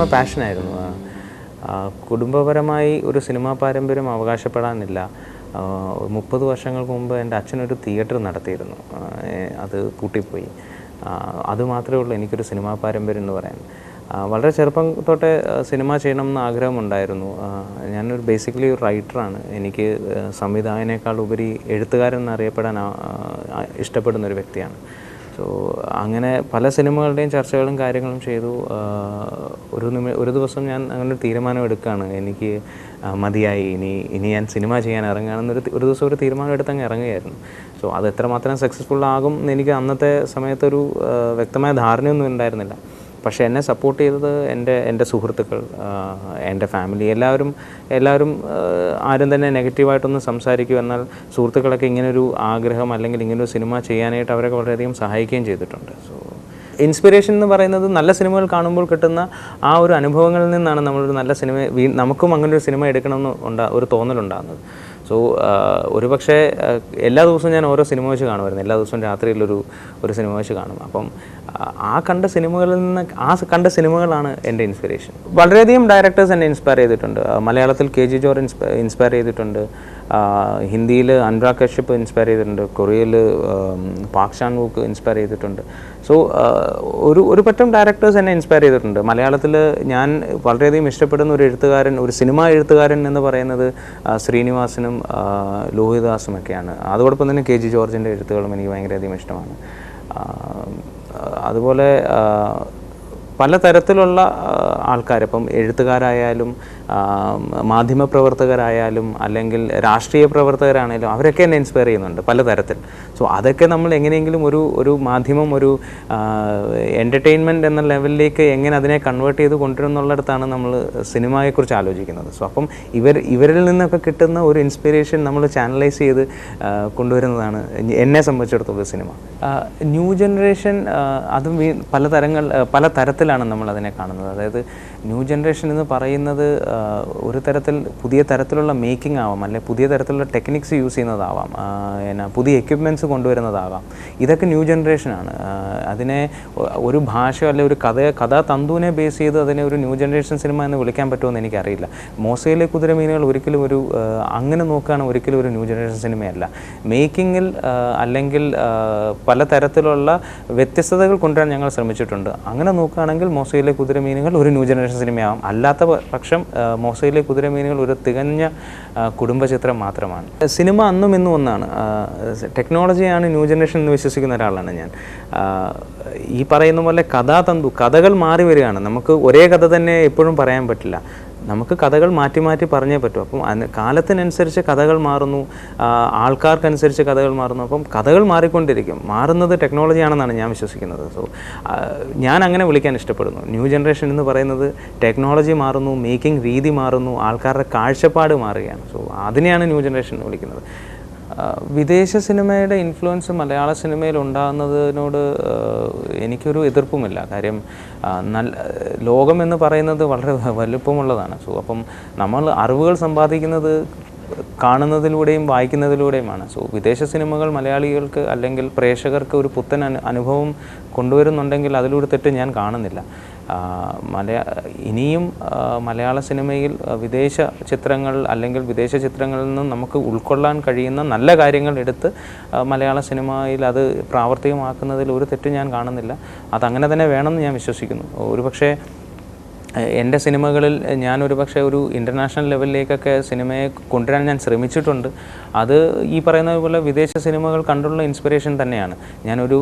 Cinema പാഷനായിരുന്നു. കുടുംബപരമായി ഒരു cinema പാരമ്പര്യം അവകാശപ്പെടാനില്ല. 30 വർഷങ്ങൾക്ക് മുമ്പ് എൻ്റെ അച്ഛനൊരു തിയേറ്റർ നടത്തിയിരുന്നു. അത് പൂട്ടിപ്പോയി. അതുമാത്രമേ ഉള്ളൂ എനിക്കൊരു സിനിമാ പാരമ്പര്യം എന്ന് പറയാൻ. വളരെ ചെറുപ്പം തൊട്ടേ സിനിമ ചെയ്യണമെന്ന് ആഗ്രഹമുണ്ടായിരുന്നു. ഞാനൊരു ബേസിക്കലി ഒരു റൈറ്ററാണ്. എനിക്ക് സംവിധായകനേക്കാൾ ഉപരി എഴുത്തുകാരൻ എന്നറിയപ്പെടാൻ ഇഷ്ടപ്പെടുന്നൊരു വ്യക്തിയാണ്. സോ അങ്ങനെ പല സിനിമകളുടെയും ചർച്ചകളും കാര്യങ്ങളും ചെയ്തു. ഒരു ദിവസം ഞാൻ അങ്ങനെ ഒരു തീരുമാനം എടുക്കുകയാണ്. എനിക്ക് മതിയായി, ഇനി ഞാൻ സിനിമ ചെയ്യാൻ ഇറങ്ങുകയാണെന്നൊരു ദിവസം ഒരു തീരുമാനം എടുത്തങ്ങ് ഇറങ്ങുകയായിരുന്നു. സോ അത് എത്രമാത്രം സക്സസ്ഫുൾ ആകും എന്ന് എനിക്ക് അന്നത്തെ സമയത്തൊരു വ്യക്തമായ ധാരണയൊന്നും ഉണ്ടായിരുന്നില്ല. പക്ഷേ എന്നെ സപ്പോർട്ട് ചെയ്തത് എൻ്റെ സുഹൃത്തുക്കൾ, എൻ്റെ ഫാമിലി, എല്ലാവരും ആരും തന്നെ നെഗറ്റീവായിട്ടൊന്നും സംസാരിക്കുക. എന്നാൽ സുഹൃത്തുക്കളൊക്കെ ഇങ്ങനൊരു ആഗ്രഹം അല്ലെങ്കിൽ ഇങ്ങനൊരു സിനിമ ചെയ്യാനായിട്ട് അവരൊക്കെ വളരെയധികം സഹായിക്കുകയും ചെയ്തിട്ടുണ്ട്. സോ ഇൻസ്പിറേഷൻ എന്ന് പറയുന്നത് നല്ല സിനിമകൾ കാണുമ്പോൾ കിട്ടുന്ന ആ ഒരു അനുഭവങ്ങളിൽ നിന്നാണ് നമ്മളൊരു നല്ല സിനിമ നമുക്കും അങ്ങനൊരു സിനിമ എടുക്കണമെന്ന് ഒരു തോന്നലുണ്ടാകുന്നത്. സോ ഒരുപക്ഷെ എല്ലാ ദിവസവും ഞാൻ ഓരോ സിനിമ വെച്ച് കാണുമായിരുന്നു. എല്ലാ ദിവസവും രാത്രിയിലൊരു സിനിമ വെച്ച് കാണും. അപ്പം ആ കണ്ട സിനിമകളാണ് എൻ്റെ ഇൻസ്പിറേഷൻ. വളരെയധികം ഡയറക്ടേഴ്സ് എന്നെ ഇൻസ്പയർ ചെയ്തിട്ടുണ്ട്. മലയാളത്തിൽ KG ജോർജ് ഇൻസ്പയർ ചെയ്തിട്ടുണ്ട്. ഹിന്ദിയിൽ അനുരാഗ് കശ്യപ് ഇൻസ്പയർ ചെയ്തിട്ടുണ്ട്. കൊറിയയിൽ പാക് ചാൻ വൂക്ക് ഇൻസ്പയർ ചെയ്തിട്ടുണ്ട്. സോ ഒരു പറ്റം ഡയറക്ടേഴ്സ് എന്നെ ഇൻസ്പയർ ചെയ്തിട്ടുണ്ട്. മലയാളത്തിൽ ഞാൻ വളരെയധികം ഇഷ്ടപ്പെടുന്ന ഒരു സിനിമാ എഴുത്തുകാരൻ എന്ന് പറയുന്നത് ശ്രീനിവാസനും ലോഹിതദാസുമൊക്കെയാണ്. അതോടൊപ്പം തന്നെ KG ജോർജിൻ്റെ എഴുത്തുകളും എനിക്ക് ഭയങ്കരധികം ഇഷ്ടമാണ്. അതുപോലെ പലതരത്തിലുള്ള ആൾക്കാർ, ഇപ്പം എഴുത്തുകാരായാലും മാധ്യമപ്രവർത്തകരായാലും അല്ലെങ്കിൽ രാഷ്ട്രീയ പ്രവർത്തകരാണെങ്കിലും അവരൊക്കെ എന്നെ ഇൻസ്പയർ ചെയ്യുന്നുണ്ട് പലതരത്തിൽ. സോ അതൊക്കെ നമ്മൾ എങ്ങനെയെങ്കിലും ഒരു മാധ്യമം ഒരു എൻ്റർടൈൻമെൻറ്റ് എന്ന ലെവലിലേക്ക് എങ്ങനെ അതിനെ കൺവേർട്ട് ചെയ്ത് കൊണ്ടുവരുന്നുള്ളിടത്താണ് നമ്മൾ സിനിമയെക്കുറിച്ച് ആലോചിക്കുന്നത്. സോ അപ്പം ഇവരിൽ നിന്നൊക്കെ കിട്ടുന്ന ഒരു ഇൻസ്പിറേഷൻ നമ്മൾ ചാനലൈസ് ചെയ്ത് കൊണ്ടുവരുന്നതാണ് എന്നെ സംബന്ധിച്ചിടത്തോളം സിനിമ. ന്യൂ ജനറേഷൻ അതും പല തരത്തിലാണ് നമ്മളതിനെ കാണുന്നത്. അതായത് ന്യൂ ജനറേഷൻ എന്ന് പറയുന്നത് പുതിയ തരത്തിലുള്ള മേക്കിംഗ് ആവാം, അല്ലെങ്കിൽ പുതിയ തരത്തിലുള്ള ടെക്നിക്സ് യൂസ് ചെയ്യുന്നതാവാം, പുതിയ എക്യുപ്മെൻറ്റ്സ് കൊണ്ടുവരുന്നതാകാം. ഇതൊക്കെ ന്യൂ ജനറേഷനാണ്. അതിനെ ഒരു ഭാഷയോ അല്ലെങ്കിൽ ഒരു കഥാതന്തുവിനെ ബേസ് ചെയ്ത് അതിനെ ഒരു ന്യൂ ജനറേഷൻ സിനിമ എന്ന് വിളിക്കാൻ പറ്റുമെന്ന് എനിക്കറിയില്ല. മോസയിലെ കുതിരമീനുകൾ ഒരിക്കലും അങ്ങനെ നോക്കുകയാണ് ഒരിക്കലും ഒരു ന്യൂ ജനറേഷൻ സിനിമയല്ല. മേക്കിങ്ങിൽ അല്ലെങ്കിൽ പലതരത്തിലുള്ള വ്യത്യസ്തതകൾ കൊണ്ടുവരാൻ ഞങ്ങൾ ശ്രമിച്ചിട്ടുണ്ട്. അങ്ങനെ നോക്കുകയാണെങ്കിൽ മോസയിലെ കുതിരമീനുകൾ ഒരു ന്യൂ ജനറേഷൻ സിനിമയാകും. അല്ലാത്ത പക്ഷം മോസയിലെ കുതിരമീനുകൾ ഒരു തികഞ്ഞ കുടുംബചിത്രം മാത്രമാണ്. സിനിമ അന്നും ഇന്നും ഒന്നാണ്. ടെക്നോളജിയാണ് ന്യൂ ജനറേഷൻ എന്ന് വിശ്വസിക്കുന്ന ഒരാളാണ് ഞാൻ. ഈ പറയുന്ന പോലെ കഥകൾ മാറി വരികയാണ്. നമുക്ക് ഒരേ കഥ തന്നെ എപ്പോഴും പറയാൻ പറ്റില്ല. നമുക്ക് കഥകൾ മാറ്റി മാറ്റി പറഞ്ഞേ പറ്റും. അപ്പം കാലത്തിനനുസരിച്ച് കഥകൾ മാറുന്നു, ആൾക്കാർക്കനുസരിച്ച് കഥകൾ മാറുന്നു. അപ്പം കഥകൾ മാറിക്കൊണ്ടിരിക്കും. മാറുന്നത് ടെക്നോളജിയാണെന്നാണ് ഞാൻ വിശ്വസിക്കുന്നത്. സോ ഞാൻ അങ്ങനെ വിളിക്കാൻ ഇഷ്ടപ്പെടുന്നു. ന്യൂ ജനറേഷൻ എന്ന് പറയുന്നത് ടെക്നോളജി മാറുന്നു, മേക്കിംഗ് രീതി മാറുന്നു, ആൾക്കാരുടെ കാഴ്ചപ്പാട് മാറുകയാണ്. സോ അതിനെയാണ് ന്യൂ ജനറേഷൻ എന്ന് വിളിക്കുന്നത്. വിദേശ സിനിമയുടെ ഇൻഫ്ലുവൻസ് മലയാള സിനിമയിൽ ഉണ്ടാകുന്നതിനോട് എനിക്കൊരു എതിർപ്പുമില്ല. കാര്യം ലോകം എന്ന് പറയുന്നത് വളരെ വലുപ്പമുള്ളതാണ്. സോ അപ്പം നമ്മൾ അറിവുകൾ സമ്പാദിക്കുന്നത് കാണുന്നതിലൂടെയും വായിക്കുന്നതിലൂടെയുമാണ്. സോ വിദേശ സിനിമകൾ മലയാളികൾക്ക് അല്ലെങ്കിൽ പ്രേക്ഷകർക്ക് ഒരു പുത്തൻ അനുഭവം കൊണ്ടുവരുന്നുണ്ടെങ്കിൽ അതിലൂടെ തെറ്റ് ഞാൻ കാണുന്നില്ല. ഇനിയും മലയാള സിനിമയിൽ വിദേശ ചിത്രങ്ങൾ അല്ലെങ്കിൽ വിദേശ ചിത്രങ്ങളിൽ നിന്നും നമുക്ക് ഉൾക്കൊള്ളാൻ കഴിയുന്ന നല്ല കാര്യങ്ങൾ എടുത്ത് മലയാള സിനിമയിൽ അത് പ്രാവർത്തികമാക്കുന്നതിൽ ഒരു തെറ്റ് ഞാൻ കാണുന്നില്ല. അതങ്ങനെ തന്നെ വേണമെന്ന് ഞാൻ വിശ്വസിക്കുന്നു. ഒരുപക്ഷെ എൻ്റെ സിനിമകളിൽ ഞാനൊരു പക്ഷേ ഒരു ഇൻ്റർനാഷണൽ ലെവലിലേക്കൊക്കെ സിനിമയെ കൊണ്ടുവരാൻ ഞാൻ ശ്രമിച്ചിട്ടുണ്ട്. അത് ഈ പറയുന്നത് പോലെ വിദേശ സിനിമകൾ കണ്ടുള്ള ഇൻസ്പിറേഷൻ തന്നെയാണ്. ഞാനൊരു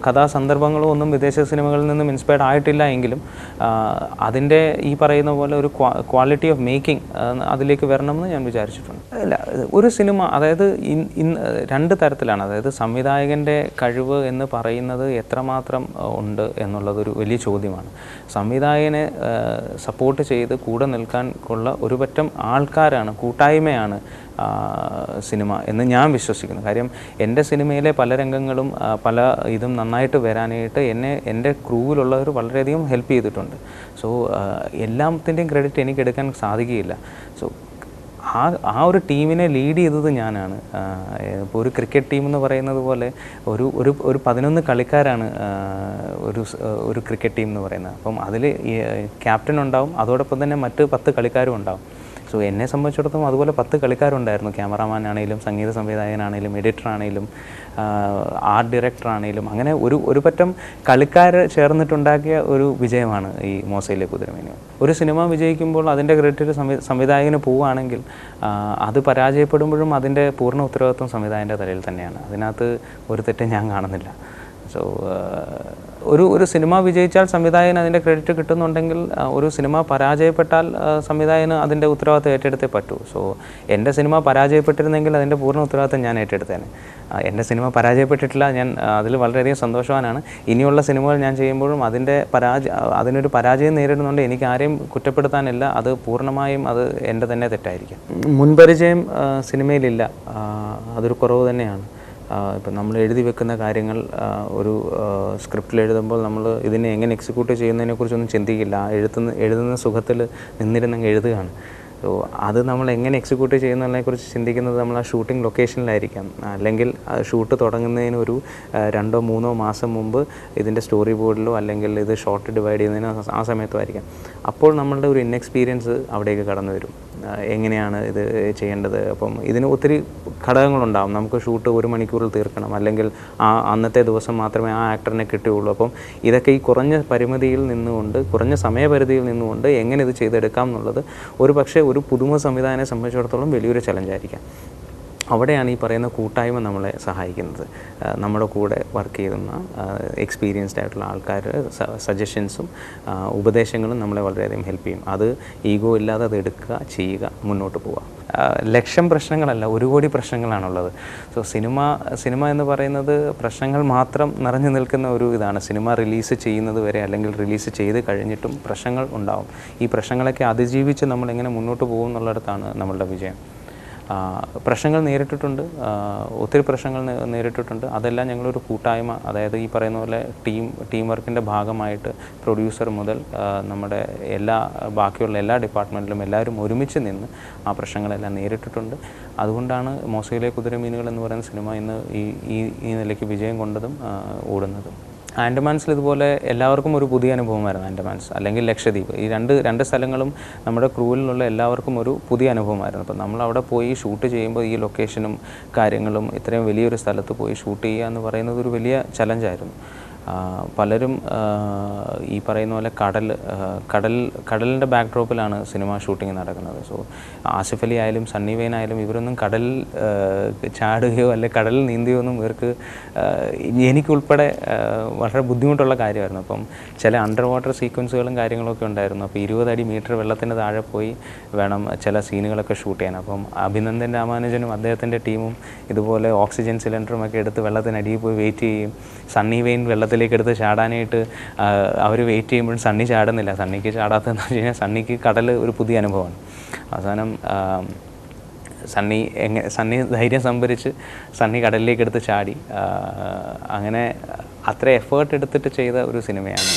കഥാസന്ദർഭങ്ങളോ ഒന്നും വിദേശ സിനിമകളിൽ നിന്നും ഇൻസ്പയർഡ് ആയിട്ടില്ല എങ്കിലും അതിൻ്റെ ഈ പറയുന്ന പോലെ ഒരു ക്വാളിറ്റി ഓഫ് മേക്കിംഗ് അതിലേക്ക് വരണമെന്ന് ഞാൻ വിചാരിച്ചിട്ടുണ്ട്. അല്ല, ഒരു സിനിമ അതായത് രണ്ട് തരത്തിലാണ്. അതായത് സംവിധായകൻ്റെ കഴിവ് എന്ന് പറയുന്നത് എത്രമാത്രം ഉണ്ട് എന്നുള്ളതൊരു വലിയ ചോദ്യമാണ്. സംവിധായകനെ സപ്പോർട്ട് ചെയ്ത് കൂടെ നിൽക്കാൻ ഉള്ള ഒരു പറ്റം ആൾക്കാരാണ്, കൂട്ടായ്മയാണ് സിനിമ എന്ന് ഞാൻ വിശ്വസിക്കുന്നു. കാര്യം എൻ്റെ സിനിമയിലെ പല രംഗങ്ങളും ഇതും നന്നായിട്ട് വരാനായിട്ട് എൻ്റെ ക്രൂവിലുള്ളവർ വളരെയധികം ഹെൽപ്പ് ചെയ്തിട്ടുണ്ട്. സോ എല്ലാത്തിൻ്റെയും ക്രെഡിറ്റ് എനിക്ക് എടുക്കാൻ സാധിക്കുകയില്ല. സോ ആ ഒരു ടീമിനെ ലീഡ് ചെയ്തത് ഞാനാണ്. ഇപ്പോൾ ഒരു ക്രിക്കറ്റ് ടീം എന്ന് പറയുന്നത് പോലെ ഒരു 11 കളിക്കാരാണ് ഒരു ക്രിക്കറ്റ് ടീം എന്ന് പറയുന്നത്. അപ്പം അതിൽ ക്യാപ്റ്റൻ ഉണ്ടാവും, അതോടൊപ്പം തന്നെ മറ്റ് 10 കളിക്കാരും ഉണ്ടാവും. സോ എന്നെ സംബന്ധിച്ചിടത്തോളം അതുപോലെ 10 കളിക്കാരുണ്ടായിരുന്നു. ക്യാമറാമാൻ ആണെങ്കിലും, സംഗീത സംവിധായകനാണെങ്കിലും, എഡിറ്റർ ആണെങ്കിലും, ആർട്ട് ഡയറക്ടർ ആണെങ്കിലും, അങ്ങനെ ഒരു പറ്റം കളിക്കാർ ചേർന്നിട്ടുണ്ടാക്കിയ ഒരു വിജയമാണ് ഈ മോസയിലെ കുതിരമീനുകൾ. ഒരു സിനിമ വിജയിക്കുമ്പോൾ അതിൻ്റെ ക്രെഡിറ്റ് സംവിധായകന് പോവുകയാണെങ്കിൽ അത് പരാജയപ്പെടുമ്പോഴും അതിൻ്റെ പൂർണ്ണ ഉത്തരവാദിത്വം സംവിധായകൻ്റെ തലയിൽ തന്നെയാണ്. അതിനകത്ത് ഒരു തെറ്റും ഞാൻ കാണുന്നില്ല. സോ ഒരു സിനിമ വിജയിച്ചാൽ സംവിധായകന് അതിൻ്റെ ക്രെഡിറ്റ് കിട്ടുന്നുണ്ടെങ്കിൽ, ഒരു സിനിമ പരാജയപ്പെട്ടാൽ സംവിധായകന് അതിൻ്റെ ഉത്തരവാദിത്തം ഏറ്റെടുത്തേ പറ്റൂ. സോ എൻ്റെ സിനിമ പരാജയപ്പെട്ടിരുന്നെങ്കിൽ അതിൻ്റെ പൂർണ്ണ ഉത്തരവാദിത്തം ഞാൻ ഏറ്റെടുത്തേനെ. എൻ്റെ സിനിമ പരാജയപ്പെട്ടിട്ടില്ല, ഞാൻ അതിൽ വളരെയധികം സന്തോഷവാനാണ്. ഇനിയുള്ള സിനിമകൾ ഞാൻ ചെയ്യുമ്പോഴും അതിനൊരു പരാജയം നേരിടുന്നുണ്ട്. എനിക്ക് ആരെയും കുറ്റപ്പെടുത്താനില്ല, അത് പൂർണ്ണമായും അത് എൻ്റെ തന്നെ തെറ്റായിരിക്കും. മുൻപരിചയം സിനിമയിലില്ല, അതൊരു കുറവ് തന്നെയാണ്. ഇപ്പം നമ്മൾ എഴുതി വെക്കുന്ന കാര്യങ്ങൾ ഒരു സ്ക്രിപ്റ്റിൽ എഴുതുമ്പോൾ നമ്മൾ ഇതിനെ എങ്ങനെ എക്സിക്യൂട്ട് ചെയ്യുന്നതിനെക്കുറിച്ചൊന്നും ചിന്തിക്കില്ല. എഴുതുന്ന സുഖത്തിൽ നിന്നിരുന്നങ്ങ് എഴുതുകയാണ്. സോ അത് നമ്മൾ എങ്ങനെ എക്സിക്യൂട്ട് ചെയ്യുന്നതിനെക്കുറിച്ച് ചിന്തിക്കുന്നത് നമ്മൾ ആ ഷൂട്ടിംഗ് ലൊക്കേഷനിലായിരിക്കാം, അല്ലെങ്കിൽ ഷൂട്ട് തുടങ്ങുന്നതിന് ഒരു 2-3 മാസം മുമ്പ് ഇതിൻ്റെ സ്റ്റോറി ബോർഡിലോ അല്ലെങ്കിൽ ഇത് ഷോർട്ട് ഡിവൈഡ് ചെയ്യുന്നതിന് ആ സമയത്തോ ആയിരിക്കാം. അപ്പോൾ നമ്മളുടെ ഒരു ഇൻഎക്സ്പീരിയൻസ് അവിടേക്ക് കടന്നു വരും. എങ്ങനെയാണ് ഇത് ചെയ്യേണ്ടത്? അപ്പം ഇതിന് ഒത്തിരി ഘടകങ്ങളുണ്ടാകും. നമുക്ക് ഷൂട്ട് 1 മണിക്കൂറിൽ തീർക്കണം, അല്ലെങ്കിൽ അന്നത്തെ ദിവസം മാത്രമേ ആ ആക്ടറിനെ കിട്ടുകയുള്ളൂ. അപ്പം ഇതൊക്കെ ഈ കുറഞ്ഞ പരിമിതിയിൽ നിന്നുകൊണ്ട്, കുറഞ്ഞ സമയപരിധിയിൽ നിന്നുകൊണ്ട് എങ്ങനെ ഇത് ചെയ്തെടുക്കാം എന്നുള്ളത് ഒരു പക്ഷേ ഒരു പുതുമുഖ സംവിധായകനെ സംബന്ധിച്ചിടത്തോളം വലിയൊരു ചലഞ്ചായിരിക്കാം. അവിടെയാണ് ഈ പറയുന്ന കൂട്ടായ്മ നമ്മളെ സഹായിക്കുന്നത്. നമ്മുടെ കൂടെ വർക്ക് ചെയ്യുന്ന എക്സ്പീരിയൻസ്ഡ് ആയിട്ടുള്ള ആൾക്കാരുടെ സജഷൻസും ഉപദേശങ്ങളും നമ്മളെ വളരെയധികം ഹെൽപ്പ് ചെയ്യും. അത് ഈഗോ ഇല്ലാതെ അത് എടുക്കുക, ചെയ്യുക, മുന്നോട്ട് പോവുക. ലക്ഷം പ്രശ്നങ്ങളല്ല, 1 കോടി പ്രശ്നങ്ങളാണുള്ളത്. സോ സിനിമ എന്ന് പറയുന്നത് പ്രശ്നങ്ങൾ മാത്രം നിറഞ്ഞു നിൽക്കുന്ന ഒരു ഇതാണ്. സിനിമ റിലീസ് ചെയ്യുന്നത് വരെ, അല്ലെങ്കിൽ റിലീസ് ചെയ്ത് കഴിഞ്ഞിട്ടും പ്രശ്നങ്ങൾ ഉണ്ടാവും. ഈ പ്രശ്നങ്ങളൊക്കെ അതിജീവിച്ച് നമ്മളെങ്ങനെ മുന്നോട്ട് പോകും എന്നുള്ളിടത്താണ് നമ്മളുടെ വിജയം. പ്രശ്നങ്ങൾ നേരിട്ടിട്ടുണ്ട്, ഒത്തിരി പ്രശ്നങ്ങൾ നേരിട്ടിട്ടുണ്ട്. അതെല്ലാം ഞങ്ങളൊരു കൂട്ടായ്മ, അതായത് ഈ പറയുന്ന പോലെ ടീം വർക്കിൻ്റെ ഭാഗമായിട്ട് പ്രൊഡ്യൂസർ മുതൽ നമ്മുടെ ബാക്കിയുള്ള എല്ലാ ഡിപ്പാർട്ട്മെൻറ്റിലും എല്ലാവരും ഒരുമിച്ച് നിന്ന് ആ പ്രശ്നങ്ങളെല്ലാം നേരിട്ടിട്ടുണ്ട്. അതുകൊണ്ടാണ് മോസയിലെ കുതിരമീനുകൾ എന്ന് പറയുന്ന സിനിമ ഇന്ന് ഈ നിലയ്ക്ക് വിജയം കൊണ്ടതും ഓടുന്നതും. ആൻഡമാൻസിൽ ഇതുപോലെ എല്ലാവർക്കും ഒരു പുതിയ അനുഭവമായിരുന്നു. ആൻഡമാൻസ് അല്ലെങ്കിൽ ലക്ഷദ്വീപ്, ഈ രണ്ട് സ്ഥലങ്ങളും നമ്മുടെ ക്രൂവിലുള്ള എല്ലാവർക്കും ഒരു പുതിയ അനുഭവമായിരുന്നു. അപ്പം നമ്മളവിടെ പോയി ഷൂട്ട് ചെയ്യുമ്പോൾ ഈ ലൊക്കേഷനും കാര്യങ്ങളും ഇത്രയും വലിയൊരു സ്ഥലത്ത് പോയി ഷൂട്ട് ചെയ്യുക എന്ന് പറയുന്നത് ഒരു വലിയ ചലഞ്ചായിരുന്നു. പലരും ഈ പറയുന്ന പോലെ കടലിൻ്റെ ബാക്ക്ഡ്രോപ്പിലാണ് സിനിമ ഷൂട്ടിംഗ് നടക്കുന്നത്. സോ ആസിഫ് അലി ആയാലും സണ്ണി വെയിൻ ആയാലും ഇവരൊന്നും കടലിൽ ചാടുകയോ അല്ലെങ്കിൽ കടലിൽ നീന്തുകയോ ഒന്നും ഇവർക്ക്, എനിക്കുൾപ്പെടെ വളരെ ബുദ്ധിമുട്ടുള്ള കാര്യമായിരുന്നു. അപ്പം ചില അണ്ടർ വാട്ടർ സീക്വൻസുകളും കാര്യങ്ങളൊക്കെ ഉണ്ടായിരുന്നു. അപ്പോൾ 20 മീറ്റർ വെള്ളത്തിന് താഴെ പോയി വേണം ചില സീനുകളൊക്കെ ഷൂട്ട് ചെയ്യാൻ. അപ്പം അഭിനന്ദൻ രാമാനുജനും അദ്ദേഹത്തിൻ്റെ ടീമും ഇതുപോലെ ഓക്സിജൻ സിലിണ്ടറും ഒക്കെ എടുത്ത് വെള്ളത്തിനടിയിൽ പോയി വെയിറ്റ് ചെയ്യും. സണ്ണി വെയിൻ വെള്ളത്തിലേക്ക് എടുത്ത് ചാടാനായിട്ട് അവർ വെയിറ്റ് ചെയ്യുമ്പോഴും സണ്ണി ചാടുന്നില്ല. സണ്ണിക്ക് ചാടാത്തതെന്ന് വെച്ച് കഴിഞ്ഞാൽ സണ്ണിക്ക് കടൽ ഒരു പുതിയ അനുഭവമാണ്. അവസാനം സണ്ണി ധൈര്യം സംഭരിച്ച് സണ്ണി കടലിലേക്ക് എടുത്ത് ചാടി. അങ്ങനെ അത്ര എഫേർട്ട് എടുത്തിട്ട് ചെയ്ത ഒരു സിനിമയാണ്.